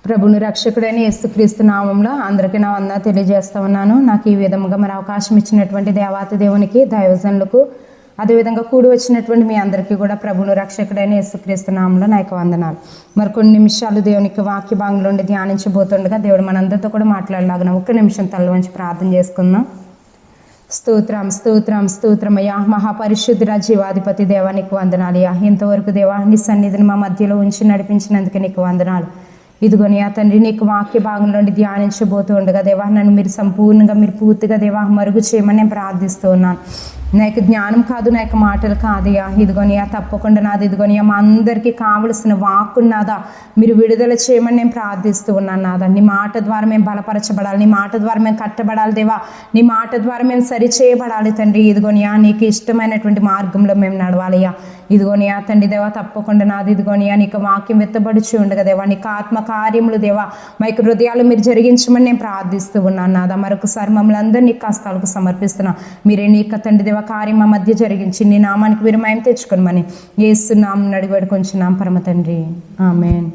ప్రభుని రక్షకుడైన యేసుక్రీస్తు నామంలో అందరికీ నా వందనాలు తెలియజేస్తా ఉన్నాను. నాకు ఈ విధముగా మరి అవకాశం ఇచ్చినటువంటి దేవాతి దేవునికి, దైవజనులకు, అదేవిధంగా కూడి వచ్చినటువంటి మీ అందరికీ కూడా ప్రభుని రక్షకుడైన యేసుక్రీస్తు నామంలో నా యొక్క వందనాలు. మరి కొన్ని నిమిషాలు దేవునికి వాక్య భాగంలో ఉండి ధ్యానించబోతుండగా దేవుడు మనందరితో కూడా మాట్లాడలాగిన ఒక్క నిమిషం తల వంచి ప్రార్థన చేసుకుందాం. స్తోత్రం స్తోత్రం స్తోత్రమయ్యా, మహాపరిశుద్ధుల జీవాధిపతి దేవా నీకు వందనాలయ్యా. ఇంతవరకు దేవా నీ సన్నిధిని మా మధ్యలో ఉంచి నడిపించినందుకు నీకు వందనాలు. ఇదిగోని ఆ తండ్రి నీకు వాక్య భాగంలో ధ్యానించబోతూ ఉండగా దేవా నన్ను మీరు సంపూర్ణంగా మీరు పూర్తిగా దేవా మరుగు చేయమని నేను ప్రార్థిస్తూ ఉన్నాను. నా యొక్క జ్ఞానం కాదు, నా యొక్క మాటలు కాదయ్యా. ఇదిగోనియా తప్పకుండా నాది ఇదిగోనియా మా అందరికీ కావలసిన వాక్కున్నాదా మీరు విడుదల చేయమని నేను ప్రార్థిస్తూ ఉన్నాను. నాదా నీ మాట ద్వారా మేము బలపరచబడాలి, నీ మాట ద్వారా మేము కట్టబడాలి దేవా, నీ మాట ద్వారా మేము సరిచేయబడాలి తండ్రి. ఇదిగోనియా నీకు ఇష్టమైనటువంటి మార్గంలో మేము నడవాలయ్యా. ఇదిగోనియా తండ్రి దేవా తప్పకుండా నాది ఇదిగోనియా నీకు వాక్యం వెత్తబడుచు ఉండగా దేవా నీకు ఆత్మ కార్యములు దేవా మా యొక్క హృదయాలు మీరు జరిగించమని నేను ప్రార్థిస్తూ ఉన్నాను. నాదా మరొకసారి మమ్మల్ని అందరినీ కష్టాలకు సమర్పిస్తున్నా. మీరే నీకు తండ్రి దేవా కార్యం మా మధ్య జరిగించి నీ నామానికి మీరు మేము తెచ్చుకోమని యేసునామమున అడిగి వేడుకొంచున్నాం పరమ తండ్రి, ఆమేన్.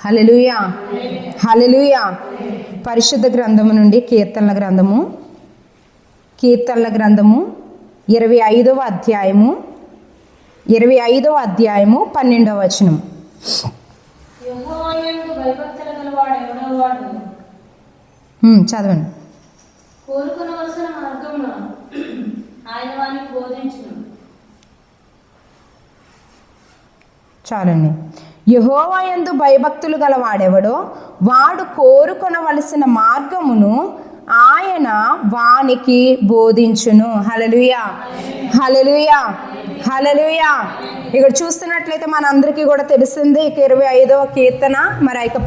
హల్లెలూయా హల్లెలూయా. పరిశుద్ధ గ్రంథము నుండి కీర్తనల గ్రంథము 25వ అధ్యాయము 12వ వచనం. చదవండి. చాలండి. యెహోవా యందు భయభక్తులు గలవాడెవడో వాడు కోరుకొనవలసిన మార్గమును ఆయన వానికి బోధించును. హల్లెలూయా హల్లెలూయా హల్లెలూయా. ఇక్కడ చూస్తున్నట్లయితే మనందరికీ కూడా తెలిసిందే. ఇక 25వ కీర్తన మరి ఇక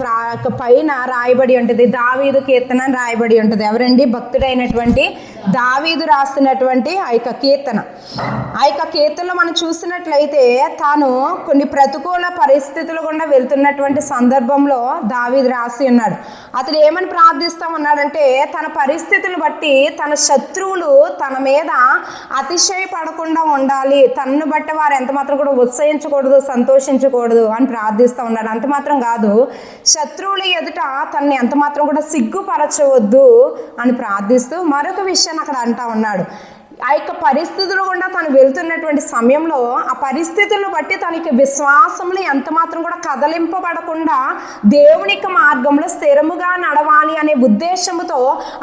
పైన రాయబడి ఉంటుంది దావీదు కీర్తన అని రాయబడి ఉంటుంది. ఎవరండి? భక్తుడైనటువంటి దావీదు రాసినటువంటి ఆ యొక్క కీర్తన. ఆ యొక్క కీర్తనలో మనం చూసినట్లయితే తాను కొన్ని ప్రతికూల పరిస్థితులు గుండా వెళ్తున్నటువంటి సందర్భంలో దావీదు రాసి ఉన్నాడు. అతడు ఏమని ప్రార్థిస్తా ఉన్నాడంటే తన పరిస్థితులు బట్టి తన శత్రువులు తన మీద అతిశయపడకుండా ఉండాలి, తనను బట్టి వారు ఎంత మాత్రం కూడా ఉత్సహించకూడదు, సంతోషించకూడదు అని ప్రార్థిస్తూ ఉన్నాడు. అంత మాత్రం కాదు, శత్రువుల ఎదుట తనని ఎంత మాత్రం కూడా సిగ్గుపరచవద్దు అని ప్రార్థిస్తూ మరొక విషయాన్ని అక్కడ అంటా ఉన్నాడు. ఆ యొక్క పరిస్థితులు గుండా తను వెళ్తున్నటువంటి సమయంలో ఆ పరిస్థితులను బట్టి తనకి విశ్వాసంలో ఎంత మాత్రం కూడా కదలింపబడకుండా దేవుని యొక్క మార్గంలో స్థిరముగా నడవాలి అనే ఉద్దేశంతో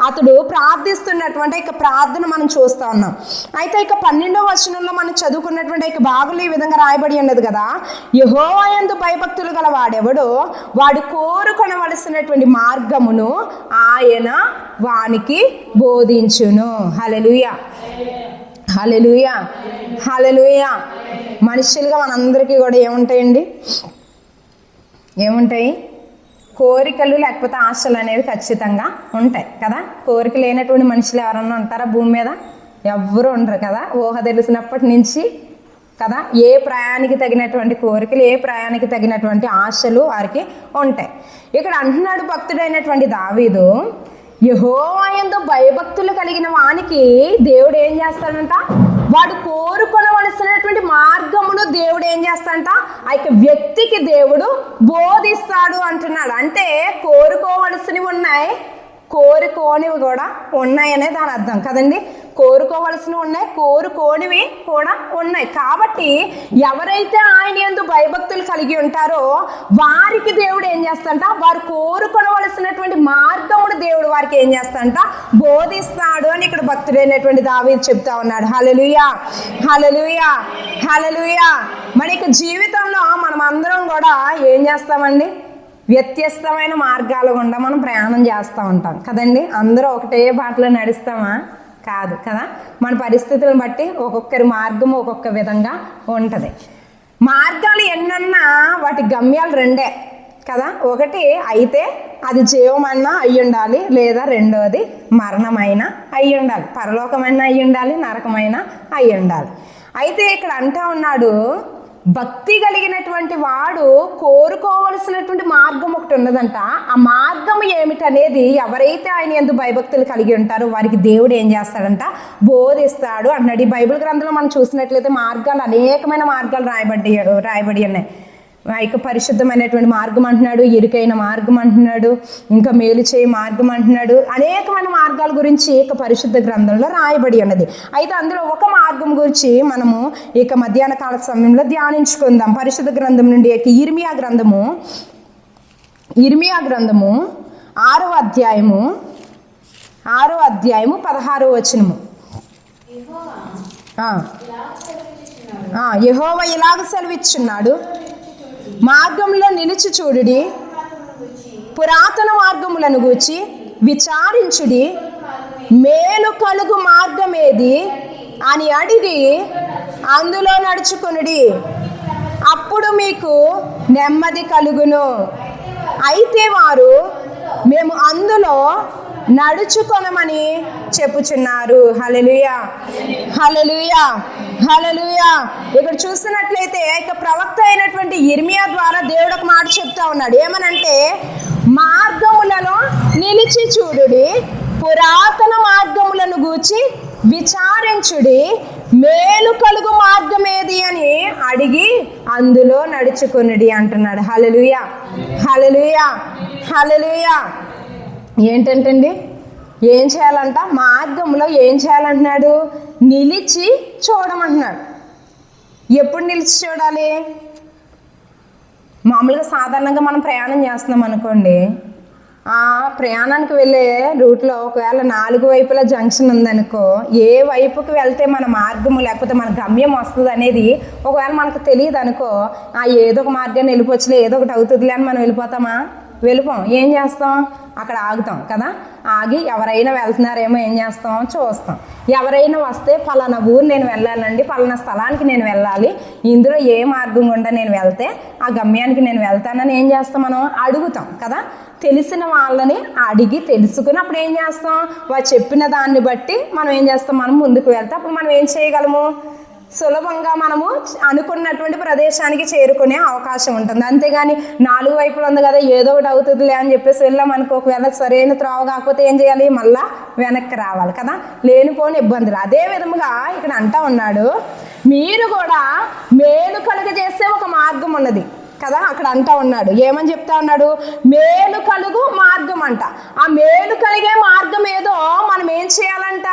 అతడు ప్రార్థిస్తున్నటువంటి ఇక ప్రార్థన మనం చూస్తూ ఉన్నాం. అయితే ఇక 12వ వచనంలో మనం చదువుకున్నటువంటి ఇక భాగంలో ఈ విధంగా రాయబడి ఉన్నది కదా, యెహోవా యందు భయభక్తులు గల వాడెవడో వాడు కోరుకొనవలసినటువంటి మార్గమును ఆయన వానికి బోధించును. హల్లెలూయా హల్లెలూయా హల్లెలూయా. మనుషులుగా మనందరికీ కూడా ఏముంటాయి? కోరికలు లేకపోతే ఆశలు అనేవి ఖచ్చితంగా ఉంటాయి కదా. కోరిక లేనటువంటి మనుషులు ఎవరన్నా ఉంటారా భూమి మీద? ఎవ్వరూ ఉండరు కదా. ఊహ తెలిసినప్పటి నుంచి కదా ఏ ప్రయాణికి తగినటువంటి కోరికలు, ఏ ప్రయాణికి తగినటువంటి ఆశలు వారికి ఉంటాయి. ఇక్కడ అంటున్నాడు భక్తుడైనటువంటి దావీదు, యెహోవా యందు భయభక్తులు కలిగిన వానికి దేవుడు ఏం చేస్తాడంట? వాడు కోరుకొనవలసినటువంటి మార్గమును దేవుడు ఏం చేస్తాడంట? ఆ యొక్క వ్యక్తికి దేవుడు బోధిస్తాడు అంటున్నాడు. అంటే కోరుకోవలసినవి ఉన్నాయి, కోరుకోనివి కూడా ఉన్నాయనే దాని అర్థం కదండి. కోరుకోవలసినవి ఉన్నాయి, కోరుకోనివి కూడా ఉన్నాయి. కాబట్టి ఎవరైతే ఆయన యందు భయభక్తులు కలిగి ఉంటారో వారికి దేవుడు ఏం చేస్తాడంట? వారు కోరుకోవలసినటువంటి మార్గమును దేవుడు వారికి ఏం చేస్తాడంట? బోధిస్తాడు అని ఇక్కడ భక్తుడైనటువంటి దావీదు చెప్తా ఉన్నాడు. హల్లెలూయా హల్లెలూయా హల్లెలూయా. మన యొక్క జీవితంలో మనం అందరం కూడా ఏం చేస్తామండి? వ్యత్యస్తమైన మార్గాల గుండా మనం ప్రయాణం చేస్తూ ఉంటాం కదండి. అందరూ ఒకటే బాటలో నడుస్తామా? కాదు కదా. మన పరిస్థితులను బట్టి ఒక్కొక్కరి మార్గం ఒక్కొక్క విధంగా ఉంటుంది. మార్గాలు ఎన్నన్నా వాటి గమ్యాలు రెండే కదా. ఒకటి అయితే అది జీవమన్నా అయి ఉండాలి, లేదా రెండోది మరణమైనా అయి ఉండాలి, పరలోకమైనా అయి ఉండాలి, నరకమైనా అయి ఉండాలి. అయితే ఇక్కడ అంటా ఉన్నాడు, భక్తి కలిగినటువంటి వాడు కోరుకోవలసినటువంటి మార్గం ఒకటి ఉన్నదంట. ఆ మార్గం ఏమిటనేది ఎవరైతే ఆయన యందు భయభక్తులు కలిగి ఉంటారో వారికి దేవుడు ఏం చేస్తాడంట? బోధిస్తాడు అన్నాడు. ఈ బైబిల్ గ్రంథంలో మనం చూసినట్లయితే మార్గాలు, అనేకమైన మార్గాలు రాయబడి ఉన్నాయి. ఇక పరిశుద్ధమైనటువంటి మార్గం అంటున్నాడు, ఇరుకైన మార్గం అంటున్నాడు, ఇంకా మేలు చేయ మార్గం అంటున్నాడు. అనేకమైన మార్గాల గురించి ఇక పరిశుద్ధ గ్రంథంలో రాయబడి ఉన్నది. అయితే అందులో ఒక మార్గం గురించి మనము ఇక మధ్యాహ్న కాల సమయంలో ధ్యానించుకుందాం. పరిశుద్ధ గ్రంథం నుండి ఇర్మియా గ్రంథము 6వ అధ్యాయము 16వ వచనము. యెహోవా ఇలాగ సెలవిచ్చున్నాడు, మార్గంలో నిలిచి చూడుడి, పురాతన మార్గములను గూర్చి విచారించుడి, మేలు కలుగు మార్గమేది అని అడిగి అందులో నడుచుకొనుడి, అప్పుడు మీకు నెమ్మది కలుగును. అయితే వారు మేము అందులో నడుచుకొనమని చెప్పుచున్నారు. హల్లెలూయా, హల్లెలూయా, హల్లెలూయా. ఇక్కడ చూస్తున్నట్లయితే ఇక ప్రవక్త అయినటువంటి ఇర్మియా ద్వారా దేవుడు ఒక మాట చెప్తా ఉన్నాడు. ఏమనంటే, మార్గములలో నిలిచి చూడుడి, పురాతన మార్గములను గూర్చి విచారించుడి, మేలు కలుగు మార్గం ఏది అని అడిగి అందులో నడుచుకొనుడి అంటున్నాడు. హల్లెలూయా, హల్లెలూయా, హల్లెలూయా. ఏంటంటండి, ఏం చేయాలంట? మార్గంలో ఏం చేయాలంటున్నాడు? నిలిచి చూడమంటున్నాడు. ఎప్పుడు నిలిచి చూడాలి? మామూలుగా సాధారణంగా మనం ప్రయాణం చేస్తున్నాం అనుకోండి, ఆ ప్రయాణానికి వెళ్ళే రూట్లో ఒకవేళ 4 వైపుల జంక్షన్ ఉందనుకో, ఏ వైపుకి వెళ్తే మన మార్గము లేకపోతే మన గమ్యం వస్తుంది అనేది ఒకవేళ మనకు తెలియదు అనుకో, ఏదో ఒక మార్గాన్ని వెళ్ళిపోవచ్చులే, ఏదో ఒకటి అవుతుందిలే అని మనం వెళ్ళిపోతామా? వెళ్ళిపోం. ఏం చేస్తాం? అక్కడ ఆగుతాం కదా. ఆగి ఎవరైనా వెళ్తున్నారేమో ఏం చేస్తాం? చూస్తాం. ఎవరైనా వస్తే పలానా ఊరు నేను వెళ్ళాలండి, పలానా స్థలానికి నేను వెళ్ళాలి, ఇందులో ఏ మార్గం గుండా నేను వెళ్తే ఆ గమ్యానికి నేను వెళ్తానని ఏం చేస్తాం? మనం అడుగుతాం కదా. తెలిసిన వాళ్ళని అడిగి తెలుసుకుని అప్పుడు ఏం చేస్తాం? వాళ్ళు చెప్పిన దాన్ని బట్టి మనం ఏం చేస్తాం? మనం ముందుకు వెళ్తే అప్పుడు మనం ఏం చేయగలము? సులభంగా మనము అనుకున్నటువంటి ప్రదేశానికి చేరుకునే అవకాశం ఉంటుంది. అంతేగాని 4 వైపులు ఉంది కదా, ఏదో ఒకటి అవుతుందిలే అని చెప్పేసి వెళ్ళాం అనుకో, ఒకవేళ సరైన త్రోవ కాకపోతే ఏం చేయాలి? మళ్ళా వెనక్కి రావాలి కదా, లేనిపోని ఇబ్బందులు. అదే విధముగా ఇక్కడ అంటా ఉన్నాడు, మీరు కూడా మేలు కలుగజేసే ఒక మార్గం ఉన్నది కదా. అక్కడ అంటా ఉన్నాడు, ఏమని చెప్తా ఉన్నాడు? మేలు కలుగు మార్గం అంట. ఆ మేలు కలిగే మార్గం ఏదో మనం ఏం చేయాలంట?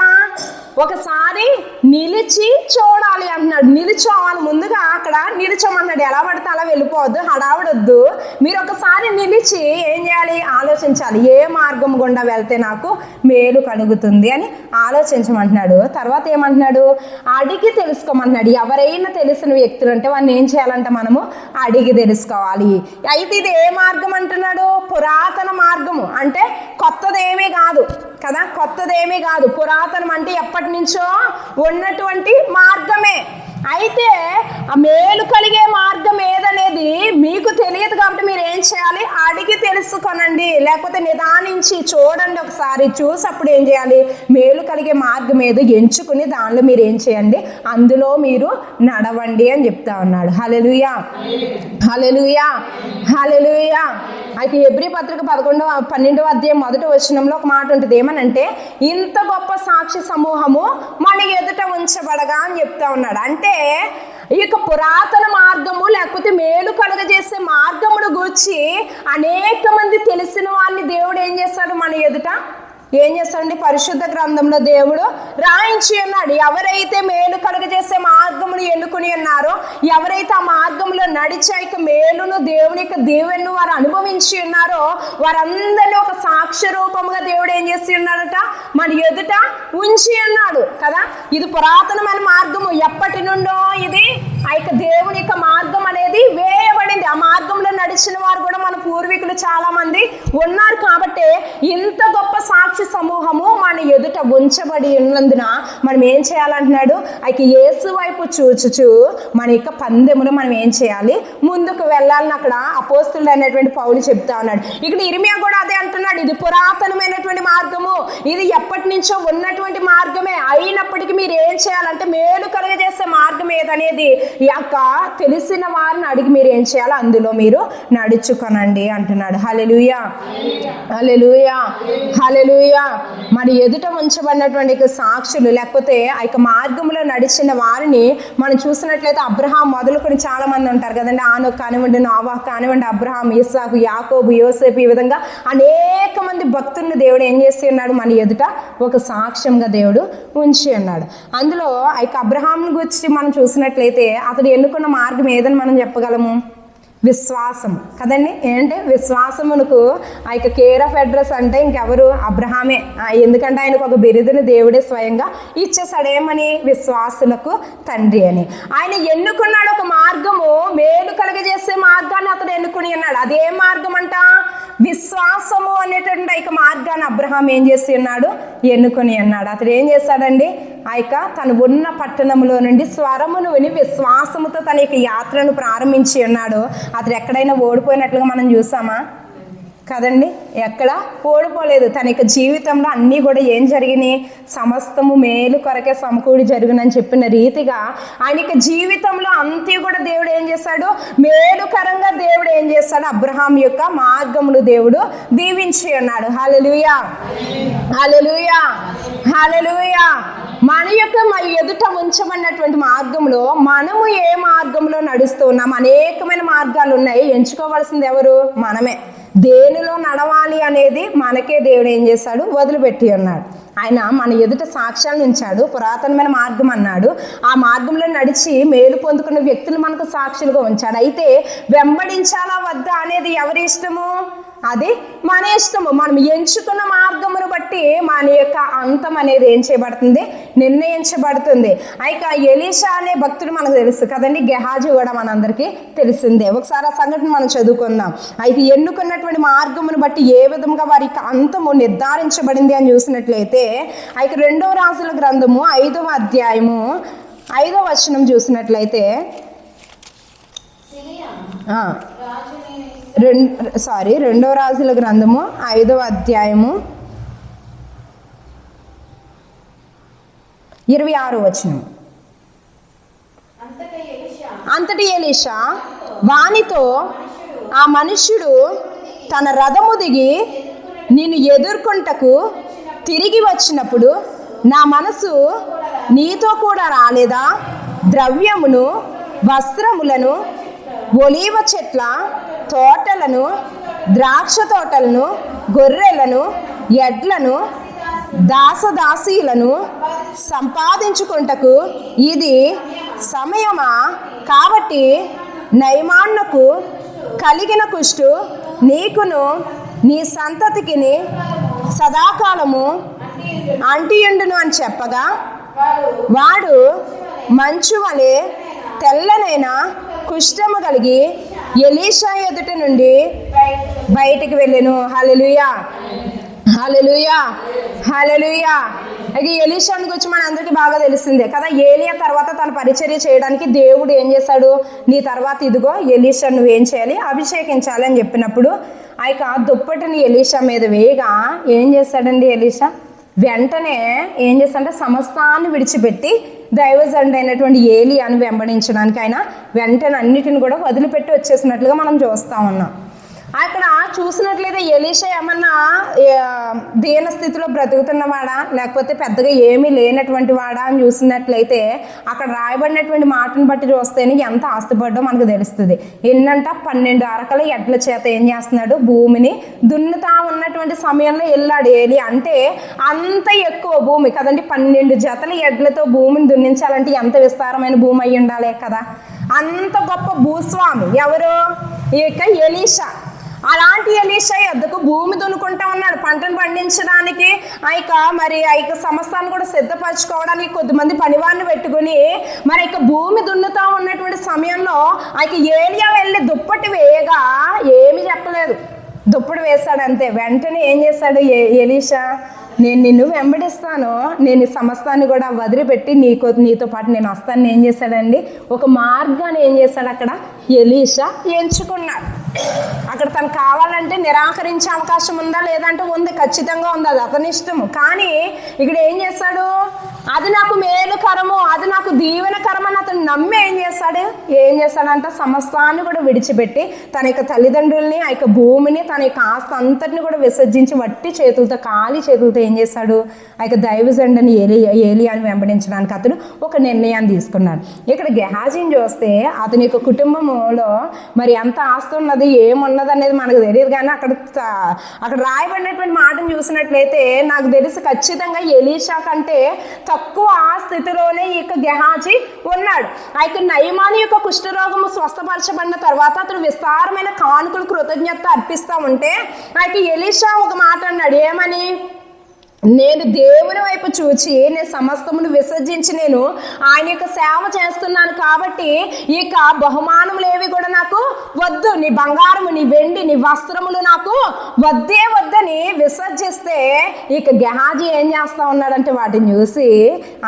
ఒకసారి నిలిచి చూడాలి అంటున్నాడు. నిలిచోవాలి, ముందుగా అక్కడ నిలిచోమన్నాడు. ఎలా పడితే అలా వెళ్ళిపోవద్దు, హడావడొద్దు. మీరు ఒకసారి నిలిచి ఏం చేయాలి? ఆలోచించాలి, ఏ మార్గం గుండా వెళ్తే నాకు మేలు కలుగుతుంది అని ఆలోచించమంటున్నాడు. తర్వాత ఏమంటున్నాడు? అడిగి తెలుసుకోమంటున్నాడు. ఎవరైనా తెలిసిన వ్యక్తులు అంటే వాడిని ఏం చేయాలంట? మనము అడిగి తెలుసుకోవాలి. అయితే ఇది ఏ మార్గం అంటున్నాడు? పురాతన మార్గము అంటే కొత్తదేమీ కాదు కదా, కొత్తదేమీ కాదు. పురాతనం అంటే ఎప్పటి నుంచో ఉన్నటువంటి మార్గమే. అయితే ఆ మేలు కలిగే మార్గం ఏదనేది మీకు తెలియదు కాబట్టి మీరు ఏం చేయాలి? అడిగి తెలుసుకోనండి, లేకపోతే నిదానించి చూడండి. ఒకసారి చూసి అప్పుడు ఏం చేయాలి? మేలు కలిగే మార్గం ఏదో ఎంచుకుని దానిలో మీరు ఏం చేయండి? అందులో మీరు నడవండి అని చెప్తా ఉన్నాడు. హల్లెలూయా, హల్లెలూయా, హల్లెలూయా. అయితే హెబ్రీ పత్రిక 12వ అధ్యాయం 1వ వచనంలో ఒక మాట ఉంటుంది. ఏమనంటే, ఇంత గొప్ప సాక్షి సమూహము మన ఎదుట ఉంచబడగా అని చెప్తా ఉన్నాడు. అంటే ఇక పురాతన మార్గము లేకపోతే మేలు కలుగజేసే మార్గమును గూర్చి అనేక మంది తెలిసిన వాళ్ళని దేవుడు ఏం చేస్తాడు? మన ఎదుట ఏం చేస్తాడండి? పరిశుద్ధ గ్రంథంలో దేవుడు రాయించి ఉన్నాడు. ఎవరైతే మేలు కలుగజేసే మార్గమును ఎన్నుకుని ఉన్నారో, ఎవరైతే ఆ మార్గంలో నడిచాక మేలును దేవుని యొక్క దేవుని వారు అనుభవించి ఉన్నారో, వారందరినీ ఒక సాక్ష్య రూపముగా దేవుడు ఏం చేసి ఉన్నాడట? మన ఎదుట ఉంచి ఉన్నాడు కదా. ఇది పురాతనమైన మార్గము. ఎప్పటి నుండో ఇది ఆ యొక్క దేవుని యొక్క మార్గం అనేది వేయబడింది. ఆ మార్గంలో నడిచిన వారు కూడా మన పూర్వీకులు చాలా మంది ఉన్నారు. కాబట్టి ఇంత గొప్ప సాక్షి సమూహము మన ఎదుట ఉంచబడి ఉన్నందున మనం ఏం చేయాలంటున్నాడు? అయితే యేసు వైపు చూచుచు మన యొక్క పందెములు మనం ఏం చేయాలి? ముందుకు వెళ్ళాలని అక్కడ అపోస్తులుడు అనేటువంటి పౌలు చెప్తా ఉన్నాడు. ఇక్కడ ఇర్మియా కూడా అదే అంటున్నాడు. ఇది పురాతనమైనటువంటి మార్గము, ఇది ఎప్పటి నుంచో ఉన్నటువంటి మార్గమే. అయినప్పటికీ మీరు ఏం చేయాలంటే మేలు కలుగజేసే మార్గం ఏదనేది ఈ యొక్క తెలిసిన వారిని అడిగి మీరు ఏం చేయాలి? అందులో మీరు నడుచుకొనండి ఉంచండి అంటున్నాడు. హల్లెలూయా, హల్లెలూయా, హల్లెలూయా. మరి ఎదుట ఉంచబడినటువంటి సాక్షులు లేకపోతే ఆ యొక్క మార్గంలో నడిచిన వారిని మనం చూసినట్లయితే అబ్రహాం మొదలుకొని చాలా మంది ఉంటారు కదండి. ఆనోకు కానివ్వండి, నోవాహు కానివ్వండి, అబ్రహాం, ఇస్సాకు, యాకోబు, యోసేపు, ఈ విధంగా అనేక మంది భక్తుల్ని దేవుడు ఏం చేసి ఉన్నాడు, మన ఎదుట ఒక సాక్ష్యంగా దేవుడు ఉంచి ఉన్నాడు. అందులో ఆ యొక్క అబ్రహాంను గురించి మనం చూసినట్లయితే అతడు ఎన్నుకున్న మార్గం ఏదని మనం చెప్పగలము? విశ్వాసం కదండి. ఏంటంటే విశ్వాసమునకు ఆ యొక్క కేర్ ఆఫ్ అడ్రస్ అంటే ఇంకెవరు? అబ్రహామే. ఎందుకంటే ఆయనకు ఒక బిరుదుని దేవుడే స్వయంగా ఇచ్చేసాడేమని? విశ్వాసులకు తండ్రి అని. ఆయన ఎన్నుకున్నాడు ఒక మార్గము, మేలు కలుగజేసే మార్గాన్ని అతడు ఎన్నుకుని ఉన్నాడు. అదే మార్గం అంట విశ్వాసము అనేటువంటి ఆ మార్గాన్ని అబ్రహాం ఏం చేసి ఉన్నాడు? ఎన్నుకొని ఉన్నాడు. అతడు ఏం చేశాడండి? ఆ యొక్క తను ఉన్న పట్టణంలో నుండి స్వరమును విని విశ్వాసముతో తన యొక్క యాత్రను ప్రారంభించి ఉన్నాడు. అతడు ఎక్కడైనా ఓడిపోయినట్లుగా మనం చూసామా? కదండి, ఎక్కడ ఓడిపోలేదు. తన యొక్క జీవితంలో అన్నీ కూడా ఏం జరిగినాయి? సమస్తము మేలు కొరకే సమకూడి జరుగునని చెప్పిన రీతిగా ఆయన యొక్క జీవితంలో అంతే కూడా దేవుడు ఏం చేశాడు? మేలుకరంగా దేవుడు ఏం చేశాడు? అబ్రహాం యొక్క మార్గమును దేవుడు దీవించి ఉన్నాడు. హల్లెలూయా, హల్లెలూయా, హల్లెలూయా. మన యొక్క ఎదుట ఉంచబడినటువంటి మార్గంలో మనము ఏ మార్గంలో నడుస్తూ ఉన్నాం? అనేకమైన మార్గాలు ఉన్నాయి. ఎంచుకోవాల్సింది ఎవరు? మనమే. దేనిలో నడవాలి అనేది మనకే దేవుడు ఏం చేశాడు? వదిలిపెట్టి ఉన్నాడు. ఆయన మన ఎదుట సాక్ష్యాలను ఉంచాడు. పురాతనమైన మార్గం అన్నాడు. ఆ మార్గంలో నడిచి మేలు పొందుకున్న వ్యక్తులు మనకు సాక్షులుగా ఉంచాడు. అయితే వెంబడించాలా వద్దా అనేది ఎవరి ఇష్టము? అది మన ఇష్టము. మనం ఎంచుకున్న మార్గమును బట్టి మన యొక్క అంతం అనేది ఏం చేయబడుతుంది? నిర్ణయించబడుతుంది. అయితే ఎలీషా అనే భక్తుడు మనకు తెలుసు కదండి. గెహాజీ కూడా మనందరికీ తెలిసిందే. ఒకసారి ఆ సంఘటన మనం చదువుకుందాం. అయితే ఎన్నుకున్నటువంటి మార్గమును బట్టి ఏ విధంగా వారి అంతము నిర్ధారించబడింది అని చూసినట్లయితే అయితే 2వ రాజుల గ్రంథము 5వ అధ్యాయము 5వ వచనం చూసినట్లయితే 2వ రాజుల గ్రంథము 5వ అధ్యాయము 26వ వచనం. అంతటి ఎలీషా వానితో, ఆ మనుష్యుడు తన రథము దిగి నిన్ను ఎదుర్కొంటకు తిరిగి వచ్చినప్పుడు నా మనసు నీతో కూడా రాలేదా? ద్రవ్యమును, వస్త్రములను, ఒలీవ చెట్ల తోటలను, ద్రాక్ష తోటలను, గొర్రెలను, ఎడ్లను, దాసదాసీలను సంపాదించుకుంటకు ఇది సమయమా? కాబట్టి నయమాన్నకు కలిగిన కుష్టు నీకును నీ సంతతికిని సదాకాలము అంటియుండును అని చెప్పగా వాడు మంచు వలె తెల్లనైన కుష్ఠము కలిగి ఎలీషా ఎదుట నుండి బయటికి వెళ్ళెను. హల్లెలూయా, హల్లెలూయా, హల్లెలూయా. అయితే ఎలీషాని గురించి మన అందరికీ బాగా తెలిసిందే కదా. ఏలియా తర్వాత తన పరిచర్య చేయడానికి దేవుడు ఏం చేశాడు? నీ తర్వాత ఇదిగో ఎలీషా నువ్వేం చేయాలి? అభిషేకించాలి అని చెప్పినప్పుడు ఆ యొక్క దుప్పటిని ఎలీషా మీద వేయగా ఏం చేశాడండి ఎలీషా? వెంటనే ఏం చేస్తాడంటే సమస్తాన్ని విడిచిపెట్టి దైవజనుడు అయినటువంటి ఏలియాను వెంబడించడానికి ఆయన వెంటనే అన్నిటిని కూడా వదిలిపెట్టి వచ్చేసినట్లుగా మనం చూస్తూ ఉన్నాం. అక్కడ చూసినట్లయితే ఎలీషా ఏమన్నా దీన స్థితిలో బ్రతుకుతున్నవాడా లేకపోతే పెద్దగా ఏమీ లేనటువంటి వాడా అని చూసినట్లయితే అక్కడ రాయబడినటువంటి మాటను బట్టి చూస్తేనే ఎంత ఆస్తిపడ్డో మనకు తెలుస్తుంది. ఎన్నంట 12 అరకల ఎడ్ల చేత ఏం చేస్తున్నాడు? భూమిని దున్నుతా ఉన్నటువంటి సమయంలో వెళ్ళాడు ఏలి. అంటే అంత ఎక్కువ భూమి కదండి. 12 జతల ఎడ్లతో భూమిని దున్నించాలంటే ఎంత విస్తారమైన భూమి అయి ఉండాలి కదా. అంత గొప్ప భూస్వామి ఎవరు? ఈ యొక్క ఎలీషా. అలాంటి ఎలీషా యొద్దకు భూమి దున్నుకుంటా ఉన్నాడు పంటను పండించడానికి. మరి ఆ యొక్క సమస్తాన్ని కూడా సిద్ధపరచుకోవడానికి కొద్దిమంది పనివారిని పెట్టుకుని మరి ఇక భూమి దున్నుతా ఉన్నటువంటి సమయంలో ఆ యొక్క ఏలియా వెళ్ళి దుప్పటి వేయగా ఏమి చెప్పలేదు, దుప్పటి వేశాడు అంతే. వెంటనే ఏం చేశాడు ఎలీషా? నేను నిన్ను వెంబడిస్తాను, నేను సమస్తాన్ని కూడా వదిలిపెట్టి నీతో పాటు నేను వస్తాను. ఏం చేశాడండి? ఒక మార్గాన్ని ఏం చేశాడు? అక్కడ ఎలీషా ఎంచుకున్నాడు. అక్కడ తనకు కావాలంటే నిరాకరించే అవకాశం ఉందా లేదంటే ఉంది, ఖచ్చితంగా ఉంది, అది అతని ఇష్టము. కానీ ఇక్కడ ఏం చేశాడు? అది నాకు మేలుకరము, అది నాకు దీవెనకరం అని అతను నమ్మి ఏం చేస్తాడంట సమస్తాన్ని కూడా విడిచిపెట్టి తన యొక్క తల్లిదండ్రుల్ని, ఆ యొక్క భూమిని, తన యొక్క ఆస్తి అంతటిని కూడా విసర్జించి వట్టి చేతులతో, ఖాళీ చేతులతో ఏం చేస్తాడు, ఆ యొక్క దైవజండని ఏలియాని వెంబడించడానికి అతను ఒక నిర్ణయాన్ని తీసుకున్నాడు. ఇక్కడ గెహాజీని చూస్తే అతని యొక్క కుటుంబంలో మరి ఎంత ఆస్తి ఉన్నది, ఏమున్నది అనేది మనకు తెలియదు. కానీ అక్కడ రాయబడినటువంటి మాటను చూసినట్లయితే నాకు తెలిసి ఖచ్చితంగా ఎలీషా కంటే తక్కువ ఆ స్థితిలోనే ఈ యొక్క గెహాజీ ఉన్నాడు. ఆ యొక్క నయమాని యొక్క కుష్ఠరోగము స్వస్థపరచబడిన తర్వాత అతను విస్తారమైన కానుకలు కృతజ్ఞత అర్పిస్తూ ఉంటే ఆ యొక్క ఎలీషా ఒక మాట అన్నాడు. ఏమని? నేను దేవుని వైపు చూచి నేను సమస్తమును విసర్జించి నేను ఆయన యొక్క సేవ చేస్తున్నాను కాబట్టి ఇక బహుమానములు ఏవి కూడా నాకు వద్దు, నీ బంగారము, నీ వెండి, నీ వస్త్రములు నాకు వద్దని విసర్జిస్తే ఇక గెహాజీ ఏం చేస్తా ఉన్నాడంటే వాటిని చూసి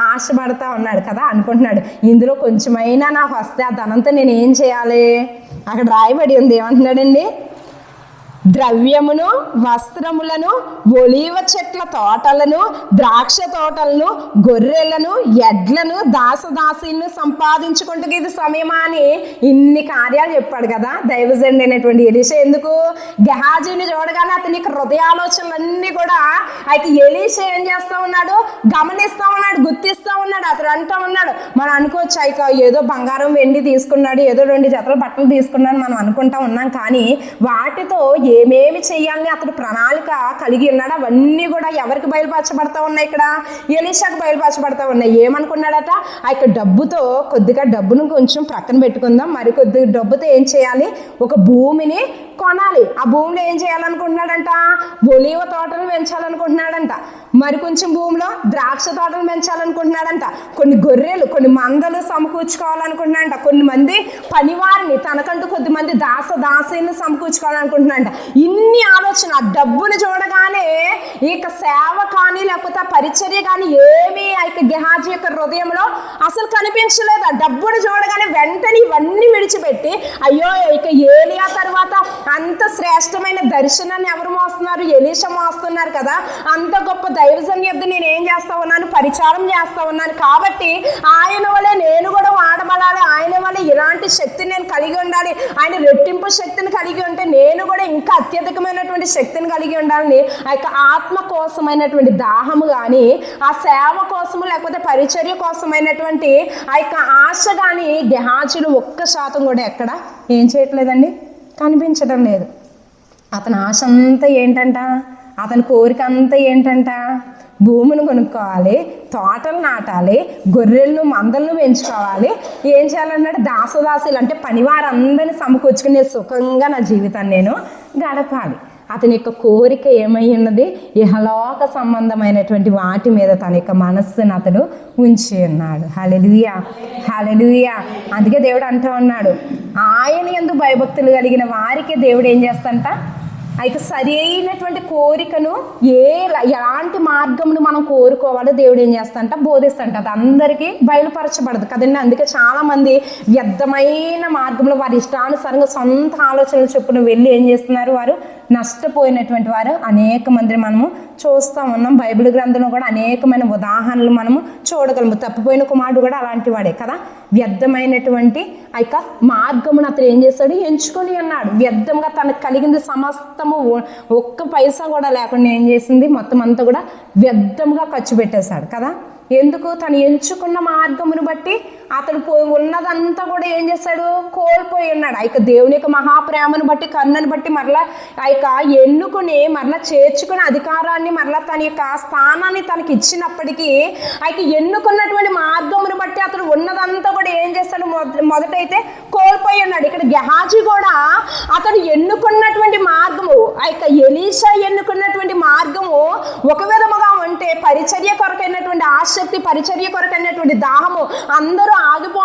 ఆశపడతా ఉన్నాడు కదా. అనుకుంటున్నాడు ఇందులో కొంచెమైనా నాకు వస్తే ఆ ధనంతో నేను ఏం చేయాలి? అక్కడ రాయబడి ఉంది, ఏమంటున్నాడండి? ద్రవ్యమును, వస్త్రములను, ఒలీవ చెట్ల తోటలను, ద్రాక్ష తోటలను, గొర్రెలను, ఎడ్లను, దాసదాసీలను సంపాదించుకుంటూ ఇది సమయమా అని ఇన్ని కార్యాలు చెప్పాడు కదా దైవజనుడు అయినటువంటి ఎలీషా. ఎందుకు? గెహాజీని చూడగానే అతని హృదయాలోచనలన్నీ కూడా అయితే ఎలీషా ఏం చేస్తా ఉన్నాడు? గమనిస్తా ఉన్నాడు, గుర్తిస్తా ఉన్నాడు. అతడు అంటూ ఉన్నాడు, మనం అనుకోవచ్చు ఇక ఏదో బంగారం వెండి తీసుకున్నాడు, ఏదో 2 జతల బట్టలు తీసుకున్నాడు మనం అనుకుంటా ఉన్నాం. కానీ వాటితో ఏమేమి చెయ్యాలని అతడు ప్రణాళిక కలిగి ఉన్నాడు. అవన్నీ కూడా ఎవరికి బయలుపరచబడతా ఉన్నాయి? ఇక్కడ ఎలీషాకు బయలుపరచబడతా ఉన్నాయి. ఏమనుకున్నాడట? ఆ యొక్క డబ్బుతో కొద్దిగా డబ్బును కొంచెం ప్రక్కన పెట్టుకుందాం, మరి కొద్ది డబ్బుతో ఏం చేయాలి? ఒక భూమిని కొనాలి. ఆ భూమిలో ఏం చేయాలనుకుంటున్నాడంట? ఒలీవ తోటలు పెంచాలనుకుంటున్నాడంట. మరి కొంచెం భూమిలో ద్రాక్ష తోటలు పెంచాలనుకుంటున్నాడంట. కొన్ని గొర్రెలు, కొన్ని మందలు సమకూర్చుకోవాలనుకుంటున్నాడంట. కొన్ని మంది పనివారిని, తనకంటూ కొద్దిమంది దాసీలను సమకూర్చుకోవాలనుకుంటున్నాడంట. ఇన్ని ఆలోచన, డబ్బును చూడగానే ఇక సేవ కానీ లేకపోతే పరిచర్య కానీ ఏమీ ఆ యొక్క గెహాజీ యొక్క హృదయంలో అసలు కనిపించలేదు. ఆ డబ్బును చూడగానే వెంటనే ఇవన్నీ విడిచిపెట్టి, అయ్యో ఇక ఏలియా తర్వాత అంత శ్రేష్టమైన దర్శనాన్ని ఎవరు మోస్తున్నారు? ఎలీషా మోస్తున్నారు కదా. అంత గొప్ప దైవజన్ యొద్ద నేను ఏం చేస్తా ఉన్నాను? పరిచారం చేస్తా ఉన్నాను. కాబట్టి ఆయన వల్లే నేను కూడా వాడబడాలి, ఆయన వల్ల ఇలాంటి శక్తిని నేను కలిగి ఉండాలి, ఆయన రెట్టింపు శక్తిని కలిగి ఉంటే నేను కూడా ఇంకా అత్యధికమైనటువంటి శక్తిని కలిగి ఉండాలని ఆ యొక్క ఆత్మ కోసమైనటువంటి దాహము కానీ, ఆ సేవ కోసము లేకపోతే పరిచర్య కోసమైనటువంటి ఆ యొక్క ఆశ కానీ గెహాజీలో 1% కూడా ఎక్కడ ఏం చేయట్లేదండి, కనిపించడం లేదు. అతని ఆశ అంతా ఏంటంట? అతని కోరిక అంతా ఏంటంట? భూమిని కొనుక్కోవాలి, తోటలు నాటాలి, గొర్రెలను మందలను పెంచుకోవాలి. ఏం చేయాలన్నాడు? దాసదాసులు అంటే పనివారందరినీ సమకూర్చుకుని సుఖంగా నా జీవితాన్ని నేను గడపాలి. అతని యొక్క కోరిక ఏమై ఉన్నది? ఇహలోక సంబంధమైనటువంటి వాటి మీద తన యొక్క మనస్సును అతడు ఉంచి ఉన్నాడు. హల్లెలూయా, హల్లెలూయా. అందుకే దేవుడు అంటూ ఉన్నాడు, ఆయన యందు భయభక్తులు కలిగిన వారికి దేవుడు ఏం చేస్తాడంట? అయితే సరి అయినటువంటి కోరికను ఎలాంటి మార్గమును మనం కోరుకోవాలో దేవుడు ఏం చేస్తాడంట? బోధిస్తాడంట. అది అందరికీ బయలుపరచబడదు కదండి. అందుకే చాలామంది వ్యర్థమైన మార్గంలో వారి ఇష్టానుసారంగా సొంత ఆలోచనలు చొప్పున వెళ్ళి ఏం చేస్తున్నారు? వారు నష్టపోయినటువంటి వారు అనేక మందిని మనము చూస్తూ ఉన్నాం. బైబిల్ గ్రంథంలో కూడా అనేకమైన ఉదాహరణలు మనము చూడగలము. తప్పిపోయిన కుమారుడు కూడా అలాంటి వాడే కదా. వ్యర్థమైనటువంటి ఆ యొక్క మార్గమును అతను ఏం చేస్తాడు? ఎంచుకొని అన్నాడు. వ్యర్థంగా తనకు కలిగింది సమస్తము 1 పైసా కూడా లేకుండా ఏం చేసింది? మొత్తం అంతా కూడా వ్యర్థంగా ఖర్చు పెట్టేశాడు కదా. ఎందుకు? తను ఎంచుకున్న మార్గమును బట్టి అతడు ఉన్నదంతా కూడా ఏం చేశాడు? కోల్పోయి ఉన్నాడు. ఆ యొక్క దేవుని యొక్క మహాప్రేమను బట్టి, కరుణను బట్టి మరలా ఆ యొక్క ఎన్నుకుని మరలా చేర్చుకుని అధికారాన్ని మరలా తన యొక్క స్థానాన్ని తనకి ఇచ్చినప్పటికీ ఆ యొక్క ఎన్నుకున్నటువంటి మార్గమును బట్టి అతడు ఉన్నదంతా కూడా ఏం చేస్తాడు? మొదటైతే కోల్పోయి ఉన్నాడు. ఇక్కడ గెహాజీ కూడా అతడు ఎన్నుకున్నటువంటి మార్గము, ఆ యొక్క ఎలీషా ఎన్నుకున్నటువంటి మార్గము ఒక విధముగా ఉంటే పరిచర్య కొరకైనటువంటి ఆసక్తి, పరిచర్య కొరకైనటువంటి దాహము, అందరూ ఆగిపో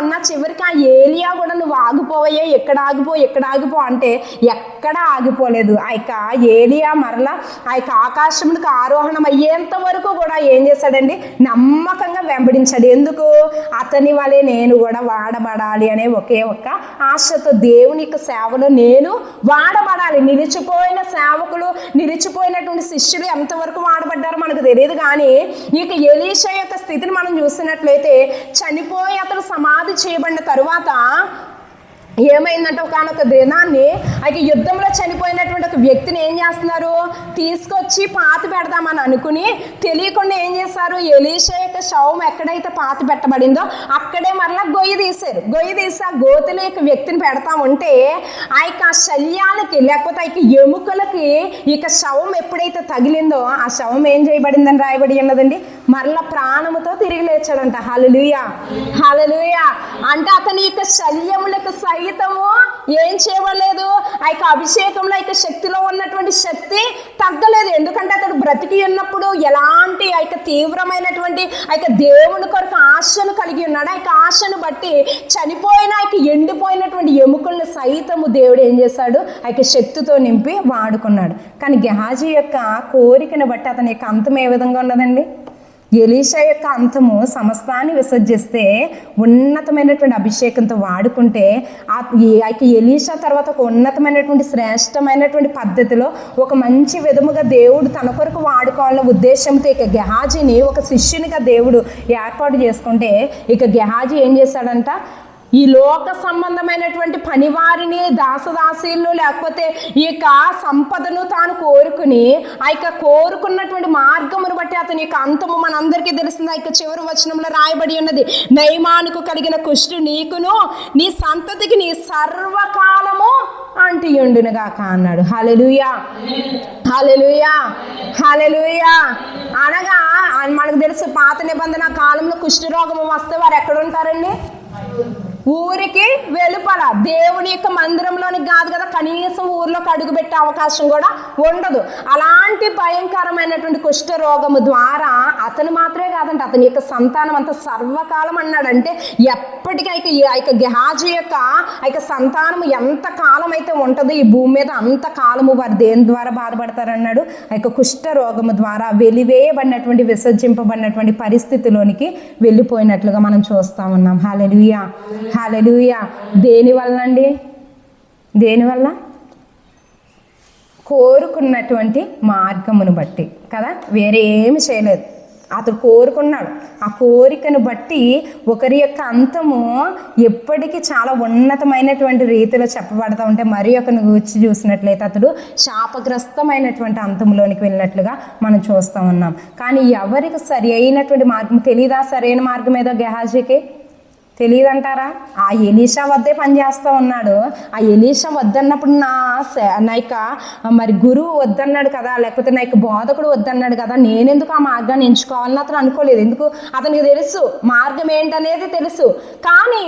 అన్న చివరికి ఆ ఏలియా కూడా నువ్వు ఆగిపోవయ్యా, ఎక్కడ ఆగిపో అంటే ఎక్కడ ఆగిపోలేదు. ఆ యొక్క ఏలియా మరలా ఆ యొక్క ఆకాశమునికి ఆరోహణం అయ్యేంత వరకు కూడా ఏం చేశాడండి, నమ్మకంగా వెంబడించాడు. ఎందుకు? అతని వలె నేను కూడా వాడబడాలి అనే ఒకే ఒక్క ఆశతో, దేవుని యొక్క సేవలో నేను వాడబడాలి. నిలిచిపోయిన సేవకులు, నిలిచిపోయినటువంటి శిష్యులు ఎంతవరకు వాడబడ్డారో మనకు తెలియదు. కానీ ఇక ఎలీషా యొక్క స్థితిని మనం చూసినట్లయితే, చనిపోయి అతను సమాధి చేయబడిన తరువాత ఏమైందంటే ఒకనొక దినాన్ని అయితే యుద్ధంలో చనిపోయినటువంటి ఒక వ్యక్తిని ఏం చేస్తున్నారు, తీసుకొచ్చి పాతి పెడదామని అనుకుని తెలియకుండా ఏం చేశారు, ఎలీషా యొక్క శవం ఎక్కడైతే పాతి పెట్టబడిందో అక్కడే మరలా గొయ్యి తీశారు. గొయ్యి తీసి ఆ గోతిలో యొక్క వ్యక్తిని పెడతా ఉంటే ఆ యొక్క శల్యాలకి లేకపోతే ఆ యొక్క ఎముకలకి ఇక శవం ఎప్పుడైతే తగిలిందో ఆ శవం ఏం చేయబడిందని రాయబడి ఉన్నదండి, మరలా ప్రాణముతో తిరిగి లేచాడంట. హల్లెలూయా, హల్లెలూయా. అంటే అతని యొక్క శల్యములకు సైతము ఏం చేయలేదు, ఆ యొక్క అభిషేకంలో ఆ యొక్క శక్తిలో ఉన్నటువంటి శక్తి తగ్గలేదు. ఎందుకంటే అతడు బ్రతికి ఉన్నప్పుడు ఎలాంటి ఆ యొక్క తీవ్రమైనటువంటి ఆ యొక్క దేవుని కొరకు ఆశను కలిగి ఉన్నాడు. ఆ యొక్క ఆశను బట్టి చనిపోయిన ఆ యొక్క ఎండిపోయినటువంటి ఎముకలను సైతము దేవుడు ఏం చేశాడు, ఆ యొక్క శక్తితో నింపి వాడుకున్నాడు. కానీ గెహాజీ యొక్క కోరికను బట్టి అతని యొక్క అంతం ఏ విధంగా ఉన్నదండి, ఎలీషా యొక్క అంతము సమస్తాన్ని విసర్జిస్తే ఉన్నతమైనటువంటి అభిషేకంతో వాడుకుంటే ఆ యొక్క ఎలీషా తర్వాత ఒక ఉన్నతమైనటువంటి శ్రేష్టమైనటువంటి పద్ధతిలో ఒక మంచి విధముగా దేవుడు తన కొరకు వాడుకోవాలనే ఉద్దేశంతో ఇక గెహాజీని ఒక శిష్యునిగా దేవుడు ఏర్పాటు చేసుకుంటే ఇక గెహాజీ ఏం చేశాడంట, ఈ లోక సంబంధమైనటువంటి పనివారిని, దాసదాసీలను, లేకపోతే ఈ యొక్క సంపదను తాను కోరుకుని ఆ యొక్క కోరుకున్నటువంటి మార్గమును బట్టి అతని యొక్క అంతము మనందరికీ తెలిసింది. ఆ యొక్క చివరి వచనంలో రాయబడి ఉన్నది, నయమానుకు కలిగిన కుష్టు నీకును నీ సంతతికి నీ సర్వకాలము అంటియుండునుగాక అన్నాడు. హల్లెలూయా, హల్లెలూయా, హల్లెలూయా. అనగా మనకు తెలుసు పాత నిబంధన కాలంలో కుష్ఠరోగము వస్తే వారు ఎక్కడ ఉంటారండి, ఊరికి వెలుపల, దేవుని యొక్క మందిరంలోనికి కాదు కదా, కనీసం ఊర్లోకి అడుగు పెట్టే అవకాశం కూడా ఉండదు. అలాంటి భయంకరమైనటువంటి కుష్ఠరోగము ద్వారా అతను మాత్రమే కాదంటే అతని యొక్క సంతానం అంత సర్వకాలం అన్నాడంటే ఎప్పటికీ ఆ యొక్క గెహాజీ యొక్క ఆ యొక్క సంతానము ఎంత కాలం అయితే ఉంటుందో ఈ భూమి మీద అంత కాలము వారు దేని ద్వారా బాధపడతారన్నాడు, ఆ యొక్క కుష్ఠరోగము ద్వారా వెలివేయబడినటువంటి విసర్జింపబడినటువంటి పరిస్థితిలోనికి వెళ్ళిపోయినట్లుగా మనం చూస్తా ఉన్నాం. హల్లెలూయా, హల్లెలూయా. దేనివల్ల అండి, దేనివల్ల? కోరుకున్నటువంటి మార్గమును బట్టి కదా, వేరే ఏమి చేయలేదు. అతడు కోరుకున్నాడు, ఆ కోరికను బట్టి ఒకరి యొక్క అంతము ఎప్పటికీ చాలా ఉన్నతమైనటువంటి రీతిలో చెప్పబడతా ఉంటే మరి ఒకరిని గురించి చూసినట్లయితే అతడు శాపగ్రస్తమైనటువంటి అంతంలోనికి వెళ్ళినట్లుగా మనం చూస్తూ ఉన్నాం. కానీ ఎవరికి సరి అయినటువంటి మార్గం తెలియదా, సరైన మార్గం ఏదో గెహాజీకి తెలియదంటారా? ఆ ఎలీషా వద్దే పనిచేస్తూ ఉన్నాడు. ఆ ఎలీషా వద్దన్నప్పుడు నా యొక్క మరి గురువు వద్దన్నాడు కదా, లేకపోతే నా యొక్క బోధకుడు వద్దన్నాడు కదా, నేనెందుకు ఆ మార్గాన్ని ఎంచుకోవాలని అతను అనుకోలేదు. ఎందుకు? అతనికి తెలుసు మార్గం ఏంటనేది తెలుసు. కానీ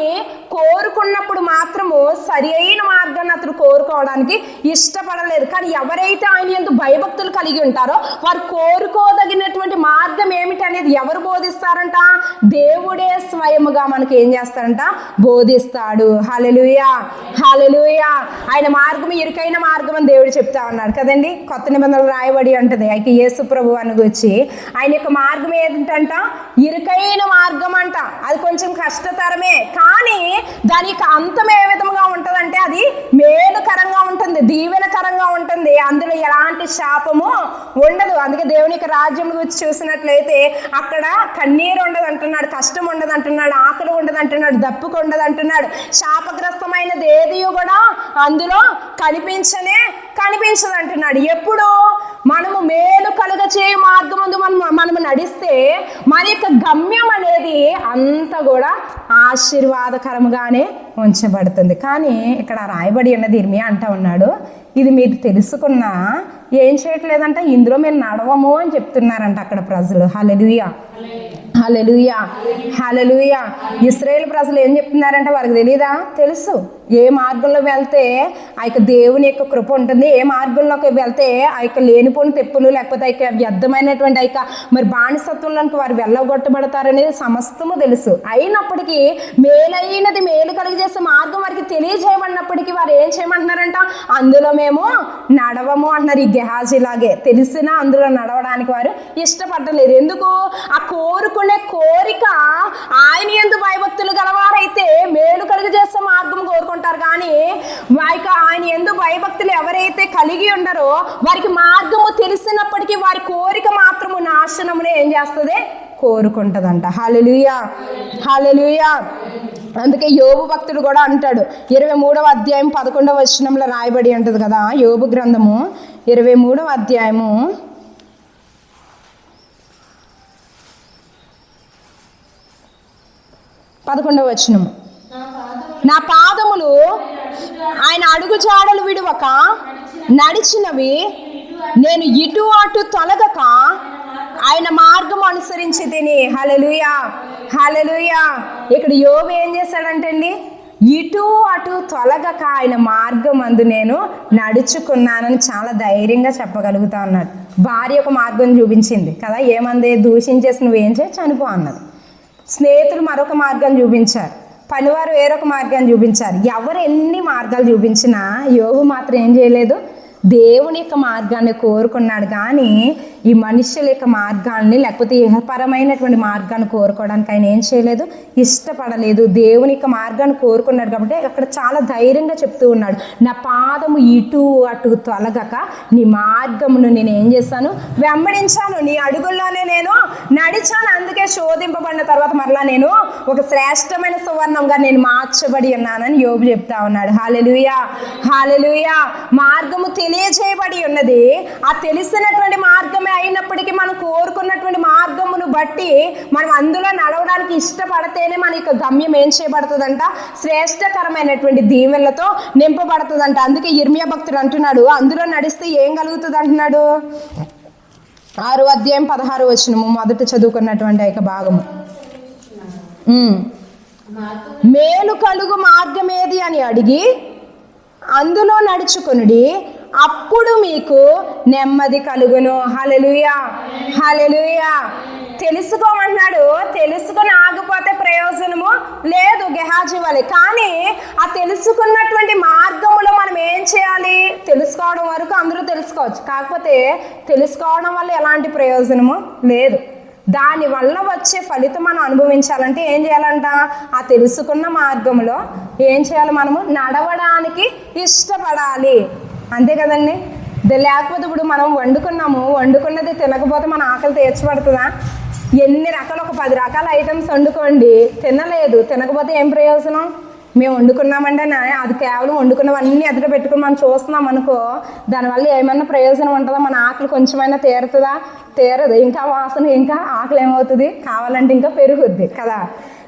కోరుకున్నప్పుడు మాత్రము సరి అయిన మార్గాన్ని అతను కోరుకోవడానికి ఇష్టపడలేదు. కానీ ఎవరైతే ఆయన యందు భయభక్తులు కలిగి ఉంటారో వారు కోరుకోదగినటువంటి మార్గం ఏమిటి అనేది ఎవరు బోధిస్తారంట? దేవుడే స్వయముగా మనకి ఏం చేస్తాడంట? బోధిస్తాడు. హల్లెలూయా, హల్లెలూయా. ఆయన మార్గం ఇరుకైన మార్గం అని దేవుడు చెప్తా ఉన్నాడు కదండి. కొత్త నిబంధనలు రాయబడి ఉంటుంది అయితే యేసు ప్రభు అని గురించి ఆయన యొక్క మార్గం ఏంటంట? ఇరుకైన మార్గం అంట. అది కొంచెం కష్టతరమే, కానీ దాని యొక్క అంతం ఏ విధంగా ఉంటుందంటే అది మేలుకరంగా ఉంటుంది, దీవెనకరంగా ఉంటుంది. అందులో ఎలాంటి శాపము ఉండదు. అందుకే దేవుని యొక్క రాజ్యం గురించి చూసినట్లయితే అక్కడ కన్నీరు ఉండదు అంటున్నాడు, కష్టం ఉండదు అంటున్నాడు, ఆకలి ఉండదు అంటున్నాడు, దప్పుకు ఉండదు అంటున్నాడు. శాపగ్రస్తమైనది ఏది కూడా అందులో కనిపించదు అంటున్నాడు. ఎప్పుడు మనము మేలు కలుగ చేయ మార్గం ముందు మనము నడిస్తే మన యొక్క గమ్యం అనేది అంతా కూడా ఆశీర్వాదకరముగానే ఉంచబడుతుంది. కానీ ఇక్కడ రాయబడి ఉన్నది ఇర్మియా అంటా ఉన్నాడు, ఇది మీరు తెలుసుకున్నా ఏం చేయట్లేదంట, ఇందులో మేము నడవము అని చెప్తున్నారంట అక్కడ ప్రజలు. హల్లెలూయా, హల్లెలూయా, హల్లెలూయా. ఇశ్రాయేలు ప్రజలు ఏం చెప్తున్నారంటే వారికి తెలియదా? తెలుసు. ఏ మార్గంలో వెళ్తే ఆ యొక్క దేవుని యొక్క కృప ఉంటుంది, ఏ మార్గంలోకి వెళ్తే ఆ యొక్క లేనిపోని తెప్పులు లేకపోతే ఆ యొక్క వ్యర్థమైనటువంటి ఆ యొక్క మరి బానిసత్వంలోకి వారు వెళ్ళగొట్టబడతారనేది సమస్తము తెలుసు. అయినప్పటికీ మేలైనది మేలు కలిగజేసే మార్గం వారికి తెలియజేయబడినప్పటికీ వారు ఏం చేయమంటున్నారంట, అందులో మేము నడవము అంటున్నారు. ఈ గెహాజీ లాగే తెలిసినా అందులో నడవడానికి వారు ఇష్టపడలేదు. ఎందుకు? ఆ కోరుకునే కోరిక ఆయన యందు భయభక్తులు గలవారైతే మేలు కలుగజేసే మార్గం కోరుకుంటారు, కానీ ఆయన యందు భయభక్తులు ఎవరైతే కలిగి ఉండరో వారికి మార్గము తెలిసినప్పటికీ వారి కోరిక మాత్రము నాశనమునే ఏం చేస్తుంది, కోరుకుంటుందంట. హల్లెలూయా, హల్లెలూయా. అందుకే యోబు భక్తుడు కూడా అంటాడు, 23వ అధ్యాయం 11వ వచనంలో రాయబడి ఉంటుంది కదా, యోబు గ్రంథము 23వ అధ్యాయము 11వ వచనము, నా పాదములు ఆయన అడుగు జాడలు విడువక నడిచినవి, నేను ఇటు అటు తొలగక ఆయన మార్గం అనుసరించి తిని. హల్లెలూయా, హల్లెలూయా. ఇక్కడ యోబు ఏం చేశాడంటే అండి, ఇటు అటు తొలగక ఆయన మార్గం అందు నేను నడుచుకున్నానని చాలా ధైర్యంగా చెప్పగలుగుతా అన్నాడు. భార్య ఒక మార్గం చూపించింది కదా, ఏమంది, దూషించేసి నువ్వేం చేసి చనిపో అన్నది. స్నేహితులు మరొక మార్గం చూపించారు, పనివారు వేరొక మార్గాన్ని చూపించారు. ఎవరు ఎన్ని మార్గాలు చూపించినా యోబు మాత్రం ఏం చేయలేదు, దేవుని యొక్క మార్గాన్ని కోరుకున్నాడు. కానీ ఈ మనుషుల యొక్క మార్గాన్ని లేకపోతే ఇహపరమైనటువంటి మార్గాన్ని కోరుకోవడానికి ఆయన ఏం చేయలేదు, ఇష్టపడలేదు. దేవుని యొక్క మార్గాన్ని కోరుకున్నాడు కాబట్టి అక్కడ చాలా ధైర్యంగా చెప్తూ ఉన్నాడు, నా పాదము ఇటు అటు తొలగక నీ మార్గమును నేను ఏం చేశాను, వెంబడించాను, నీ అడుగుల్లోనే నేను నడిచాను. అందుకే శోధింపబడిన తర్వాత మరలా నేను ఒక శ్రేష్టమైన సువర్ణంగా నేను మార్చబడి ఉన్నానని యోబు చెప్తా ఉన్నాడు. హల్లెలూయా, హల్లెలూయా. మార్గము తెలియజేయబడి ఉన్నది, ఆ తెలిసినటువంటి మార్గమే అయినప్పటికీ మనం కోరుకున్నటువంటి మార్గమును బట్టి మనం అందులో నడవడానికి ఇష్టపడితేనే మన యొక్క గమ్యం ఏం చేయబడుతుందంట, శ్రేష్టకరమైనటువంటి దీవెనలతో నింపబడుతుందంట. అందుకే ఇర్మియా భక్తుడు అంటున్నాడు, అందులో నడిస్తే ఏం కలుగుతుంది అంటున్నాడు. 6వ అధ్యాయం 16వ వచనము మొదట చదువుకున్నటువంటి యొక్క భాగము, మేలు కలుగు మార్గమేది అని అడిగి అందులో నడుచుకొనుడి, అప్పుడు మీకు నెమ్మది కలుగును. హల్లెలూయా, హల్లెలూయా. తెలుసుకోమంటున్నాడు, తెలుసుకొని ఆగిపోతే ప్రయోజనము లేదు గెహాజీ వలె. కానీ ఆ తెలుసుకున్నటువంటి మార్గములో మనం ఏం చేయాలి, తెలుసుకోవడం వరకు అందరూ తెలుసుకోవచ్చు, కాకపోతే తెలుసుకోవడం వల్ల ఎలాంటి ప్రయోజనము లేదు. దానివల్ల వచ్చే ఫలితం మనం అనుభవించాలంటే ఏం చేయాలంట, ఆ తెలుసుకున్న మార్గంలో ఏం చేయాలి, మనము నడవడానికి ఇష్టపడాలి. అంతే కదండి. లేకపోతే ఇప్పుడు మనం వండుకున్నది తినకపోతే మన ఆకలి తీర్చబడుతుందా? ఎన్ని రకాలు, ఒక 10 రకాల ఐటమ్స్ వండుకోండి, తినకపోతే ఏం ప్రయోజనం? మేము వండుకున్నామంటే అది కేవలం వండుకున్నవన్నీ ఎదుట పెట్టుకుని మనం చూస్తున్నాం అనుకో, దానివల్ల ఏమైనా ప్రయోజనం ఉంటుందా? మన ఆకలి కొంచెమైనా తీరుతుందా? తీరదు. ఇంకా వాసన, ఇంకా ఆకలి ఏమవుతుంది, కావాలంటే ఇంకా పెరుగుద్ది కదా.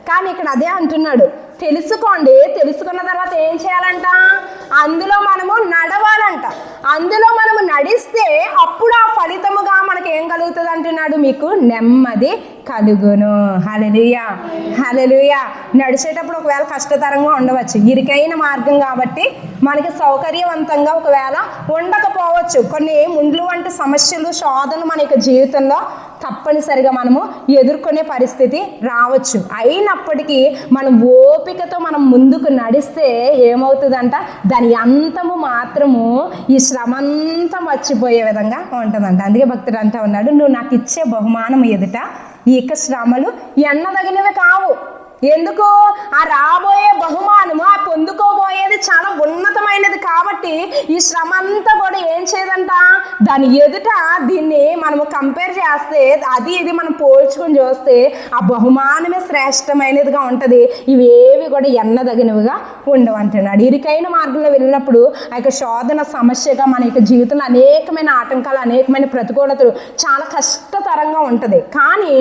కానీ ఇక్కడ అదే అంటున్నాడు, తెలుసుకోండి, తెలుసుకున్న తర్వాత ఏం చేయాలంట, అందులో మనము నడవాలంట. అందులో మనము నడిస్తే అప్పుడు ఆ ఫలితముగా మనకి ఏం కలుగుతుంది అంటున్నాడు, మీకు నెమ్మది కలుగును. హల్లెలూయా, హల్లెలూయా. నడిచేటప్పుడు ఒకవేళ కష్టతరంగా ఉండవచ్చు, ఇరుకైన మార్గం కాబట్టి మనకి సౌకర్యవంతంగా ఒకవేళ ఉండకపోవచ్చు. కొన్ని ముండ్లు వంటి సమస్యలు, శోధనలు మన యొక్క జీవితంలో తప్పనిసరిగా మనము ఎదుర్కొనే పరిస్థితి రావచ్చు. అయినప్పటికీ మనం ఓపికతో మనం ముందుకు నడిస్తే ఏమవుతుందంట, దాని అంతము మాత్రము ఈ శ్రమంతా మర్చిపోయే విధంగా ఉంటుందంట. అందుకే భక్తుడు అంటూ ఉన్నాడు, నువ్వు నాకు ఇచ్చే బహుమానం ఎదుట ఈ యొక్క శ్రమలు ఎన్నదగినవి కావు. ఎందుకు? ఆ రాబోయే బహుమానము, ఆ పొందుకోబోయేది చాలా ఉన్నతమైనది కాబట్టి ఈ శ్రమ అంతా కూడా ఏం చేయదంట, దాని ఎదుట దీన్ని మనము కంపేర్ చేస్తే, అది ఇది మనం పోల్చుకొని చూస్తే ఆ బహుమానమే శ్రేష్టమైనదిగా ఉంటుంది. ఇవేవి కూడా ఎన్నదగినవిగా ఉండవు అంటున్నాడు. ఇరుకైన మార్గంలో వెళ్ళినప్పుడు ఆ యొక్క శోధన సమస్యగా మన యొక్క జీవితంలో అనేకమైన ఆటంకాలు, అనేకమైన ప్రతికూలతలు, చాలా కష్టతరంగా ఉంటుంది. కానీ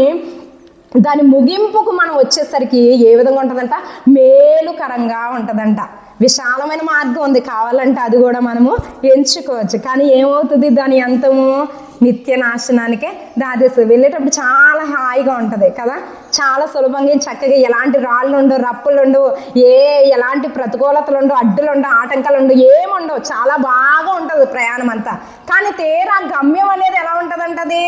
దాని ముగింపుకు మనం వచ్చేసరికి ఏ విధంగా ఉంటుందంట, మేలుకరంగా ఉంటుందంట. విశాలమైన మార్గం ఉంది, కావాలంటే అది కూడా మనము ఎంచుకోవచ్చు. కానీ ఏమవుతుంది, దాని అంతము నిత్య నాశనానికే దాచేస్తుంది. వెళ్ళేటప్పుడు చాలా హాయిగా ఉంటుంది కదా, చాలా సులభంగా చక్కగా ఎలాంటి రాళ్ళు ఉండవు, రప్పులు ఉండవు, ఎలాంటి ప్రతికూలతలు ఉండవు, అడ్డులు ఉండవు, ఆటంకాలు ఉండవు, ఏముండవు, చాలా బాగా ఉంటుంది ప్రయాణం అంతా. కానీ తీరా గమ్యం అనేది ఎలా ఉంటుందంటది,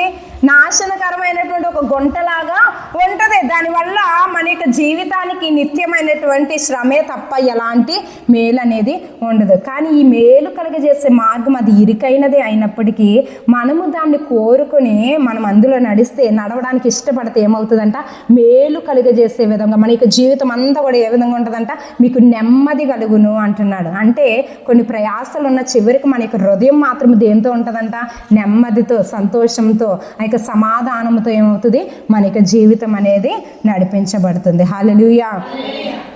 నాశనకరమైనటువంటి ఒక గుంటలాగా ఉంటుంది. దానివల్ల మన యొక్క జీవితానికి నిత్యమైనటువంటి శ్రమే తప్ప ఎలాంటి మేలు అనేది ఉండదు. కానీ ఈ మేలు కలుగజేసే మార్గం అది ఇరుకైనదే అయినప్పటికీ మనము దాన్ని కోరుకుని మనం అందులో నడవడానికి ఇష్టపడితే ఏమవుతుందంట, మేలు కలుగజేసే విధంగా మన యొక్క జీవితం అంతా కూడా ఏ విధంగా ఉంటుందంట, మీకు నెమ్మది కలుగును అంటున్నాడు. అంటే కొన్ని ప్రయాసాలు ఉన్న చివరికి మన యొక్క హృదయం మాత్రం దేంతో ఉంటుందంట, నెమ్మదితో, సంతోషంతో, ఆ యొక్క సమాధానంతో ఏమవుతుంది, మన యొక్క జీవితం అనేది నడిపించబడుతుంది. హల్లెలూయా,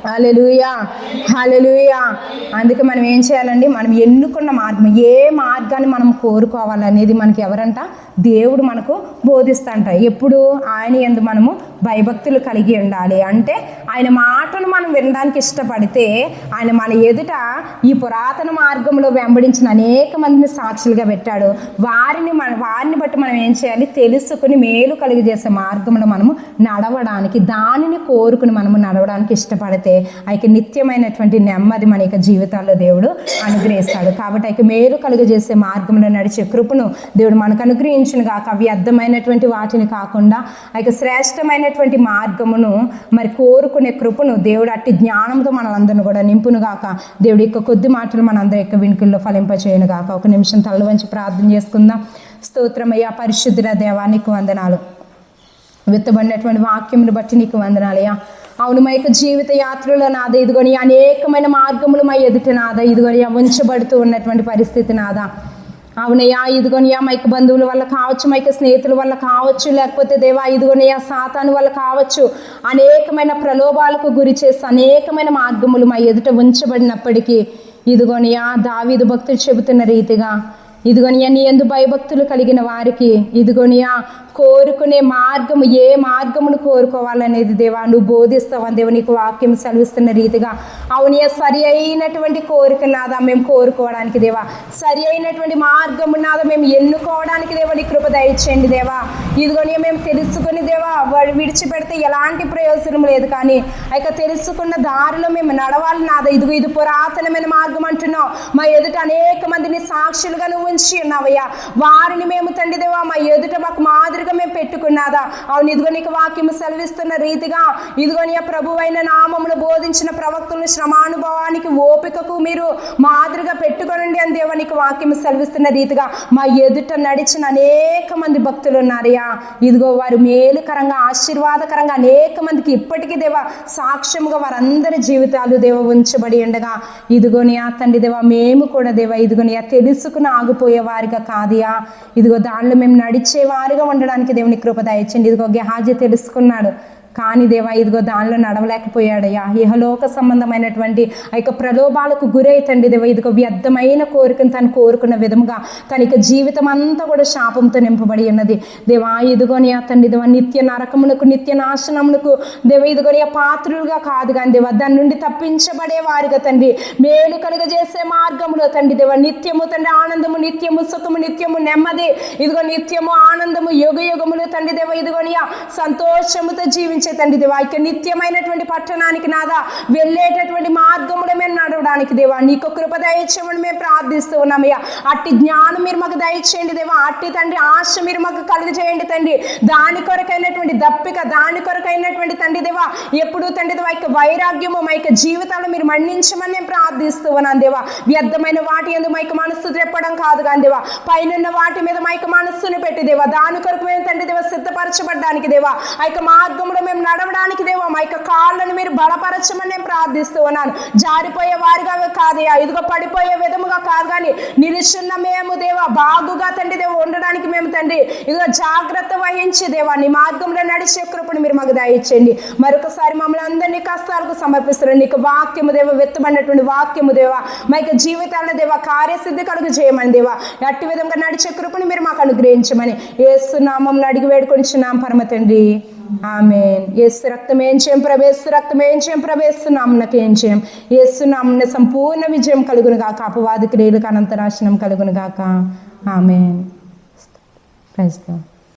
హల్లెలూయా, హల్లెలూయా. అందుకే మనం ఏం చేయాలండి, మనం ఎన్నుకున్న మార్గం, ఏ మార్గాన్ని మనం కోరుకోవాలనేది మనకి ఎవరంట, దేవుడు మనకు బోధిస్తాంట. ఎప్పుడు ఆయన యందు మనము భయభక్తులు కలిగి ఉండాలి. అంటే ఆయన మాటను మనం వినడానికి ఇష్టపడితే ఆయన మన ఎదుట ఈ పురాతన మార్గంలో వెంబడించిన అనేక మందిని సాక్షులుగా పెట్టాడు. వారిని బట్టి మనం ఏం చేయాలి, తెలుసుకుని మేలు కలిగజేసే మార్గంలో మనము నడవడానికి, దానిని కోరుకుని మనము నడవడానికి ఇష్టపడితే ఆ యొక్క నిత్యమైనటువంటి నెమ్మది మన యొక్క జీవితాల్లో దేవుడు అనుగ్రహిస్తాడు. కాబట్టి ఆ యొక్క మేలు కలుగజేసే మార్గంలో నడిచే కృపను దేవుడు మనకు అనుగ్రహించును గాక. వ్యర్థమైనటువంటి వాటిని కాకుండా ఆ యొక్క శ్రేష్టమైనటువంటి మార్గమును మరి కోరుకునే కృపను దేవుడు అట్టి జ్ఞానంతో మనలందరిని కూడా నింపును గాక. దేవుడి యొక్క కొద్ది మాటలు మనందరి యొక్క వినుకుల్లో ఫలింపచేయను గాక. ఒక నిమిషం తల వంచి ప్రార్థన చేసుకుందాం. స్తోత్రమయ్యా, పరిశుద్ధుల దేవా, నీకు వందనాలు. విత్తబడినటువంటి వాక్యములు బట్టి నీకు వందనాలయ్యా. అవును, మా యొక్క జీవిత యాత్రలో నాదా ఇదిగోని అనేకమైన మార్గములు మా ఎదుట నాదా ఇదిగోని ఉంచబడుతూ ఉన్నటువంటి పరిస్థితి నాదా. అవునయ్యా, ఇదిగోనియా మా యొక్క బంధువుల వల్ల కావచ్చు, మా యొక్క స్నేహితుల వల్ల కావచ్చు, లేకపోతే దేవా ఇదిగోనియా సాతాను వల్ల కావచ్చు, అనేకమైన ప్రలోభాలకు గురి చేసి అనేకమైన మార్గములు మా ఎదుట ఉంచబడినప్పటికీ ఇదిగోనియా దావీదు భక్తులు చెబుతున్న రీతిగా ఇదిగోనియా నీ యందు భయభక్తులు కలిగిన వారికి ఇదిగోనియా కోరుకునే మార్గము, ఏ మార్గమును కోరుకోవాలనేది దేవా నువ్వు బోధిస్తావని దేవ నీకు వాక్యం సెలవిస్తున్న రీతిగా అవునియా సరి అయినటువంటి కోరిక నాదా మేము కోరుకోవడానికి దేవా, సరి అయినటువంటి మార్గము నాదా మేము ఎన్నుకోవడానికి దేవా నీ కృప దయచేయండి దేవా. ఇదిగోని మేము తెలుసుకుని దేవా విడిచిపెడితే ఎలాంటి ప్రయోజనం లేదు, కానీ ఇక తెలుసుకున్న దారిలో మేము నడవాలి నాదా. ఇది పురాతనమైన మార్గం అంటున్నావు, మా ఎదుట అనేక మందిని సాక్షులుగా నువ్వు ఉంచి ఉన్నావయ్యా. వారిని మేము తండ్రి దేవా మా ఎదుట మాకు మాదిరిగా మేము పెట్టుకున్నాదా. అవును, ఇదిగో నీకు వాక్యము సెలవిస్తున్న రీతిగా ఇదిగోని ప్రభువైన నామమును బోధించిన ప్రవక్తలను శ్రమానుభవానికి ఓపికకు మీరు మాదిరిగా పెట్టుకోనండి అని దేవా నీకు వాక్యము సెలవిస్తున్న రీతిగా మా ఎదుట నడిచిన అనేక మంది భక్తులు ఉన్నారయ్యా. ఇదిగో వారు మేలుకరంగా, ఆశీర్వాదకరంగా అనేక మందికి ఇప్పటికీ దేవా సాక్ష్యముగా వారందరి జీవితాలు దేవ ఉంచబడి ఉండగా ఇదిగోని ఆ తండ్రి దేవా మేము కూడా దేవా ఇదిగోని తెలుసుకుని ఆగిపోయే వారిగా కాదియా. ఇదిగో దానిలో మేము నడిచే వారిగా ఉండడానికి దేవుని కృప దయచేయండి. ఇదిగో గెహాజీ తెలుసుకున్నాడు, కానీ దేవా ఇదిగో దానిలో నడవలేకపోయాడయ్యా. ఇహలోక సంబంధమైనటువంటి ఆ యొక్క ప్రలోభాలకు గురైతండి దేవా ఇదిగో వ్యర్థమైన కోరికను తను కోరుకున్న విధముగా తన యొక్క జీవితం అంతా కూడా శాపంతో నింపబడి ఉన్నది దేవా. ఇదిగోని తండ్రి దేవా నిత్య నరకమునకు, నిత్య నాశనమునకు దేవ ఇదిగోని పాత్రులుగా కాదు కానీ దేవా దాని నుండి తప్పించబడే వారిగా తండ్రి మేలు కలుగజేసే మార్గములో తండ్రి దేవా నిత్యము తండ్రి ఆనందము, నిత్యము సుఖము, నిత్యము నెమ్మది, ఇదిగో నిత్యము ఆనందము, యుగ యుగములు తండ్రి దేవా ఇదిగోని సంతోషముతో జీవించే తండ్రి దేవా ఇక నిత్యమైనటువంటి పట్టణానికి నాదా వెళ్ళేటటువంటి మార్గములో మేము నడవడానికి దేవా నీకు కృప దయచేయమని మేము ప్రార్థిస్తూ ఉన్నామయ్యా. అట్టి జ్ఞానం మీరు మాకు దయచేయండి దేవా, అట్టి తండ్రి ఆశ మీరు మాకు కలుగజేయండి తండ్రి. దాని కొరకైనటువంటి దప్పిక, దాని కొరకైనటువంటి తండ్రి దేవా ఎప్పుడు తండ్రి దేవా ఇక వైరాగ్యము మా యొక్క జీవితాలను మీరు మన్నించమని నేను ప్రార్థిస్తూ ఉన్నాను దేవా. వ్యర్థమైన వాటి యందు మా యొక్క మనస్సు త్రెప్పడం కాదు కానీ దేవా పైన వాటి మీద మా యొక్క మనస్సును పెట్టి దేవా దాని కొరకు మేము తండ్రి దేవా సిద్ధపరచబడ్డానికి దేవా ఆ యొక్క మార్గంలో మేము నడవడానికి దేవా మా యొక్క కాళ్ళను మీరు బలపరచమని నేను ప్రార్థిస్తూ ఉన్నాను. జారిపోయే వారిగా కాదయా, ఇదిగో పడిపోయే విధముగా కాదు కానీ నిలుచున్న మేము దేవా బాగుగా తండ్రి దేవా ఉండడానికి మేము తండ్రి ఇదిగో జాగ్రత్త వహించి దేవా నీ మార్గంలో నడిచే కృపను మీరు మాకు దయచేయండి. మరొకసారి మమ్మల్ని అందరినీ కష్టాలకు సమర్పిస్తున్నాను. నీకు వాక్యము దేవా వెత్తబడినటువంటి వాక్యము దేవా మా యొక్క జీవితాలను దేవా కార్యసిద్ధి కలుగు చేయమని దేవా అట్టి విధంగా నడిచే కృపను మీరు మాకు అనుగ్రహించమని యేసు నామములో అడిగి వేడుకొనిచున్నాం పరమ తండ్రి, ఆమేన్. యేసు రక్తం ఏం చేయం ప్రభు, యేసు రక్తం ఏం చేయం ప్రభు, యేసు నామమునకు ఏం చేయం, యేసు నామమున సంపూర్ణ విజయం కలుగును గాక, అపవాది క్రియలకు అనంత నాశనం కలుగును గాక. ఆమేన్. Praise the lord.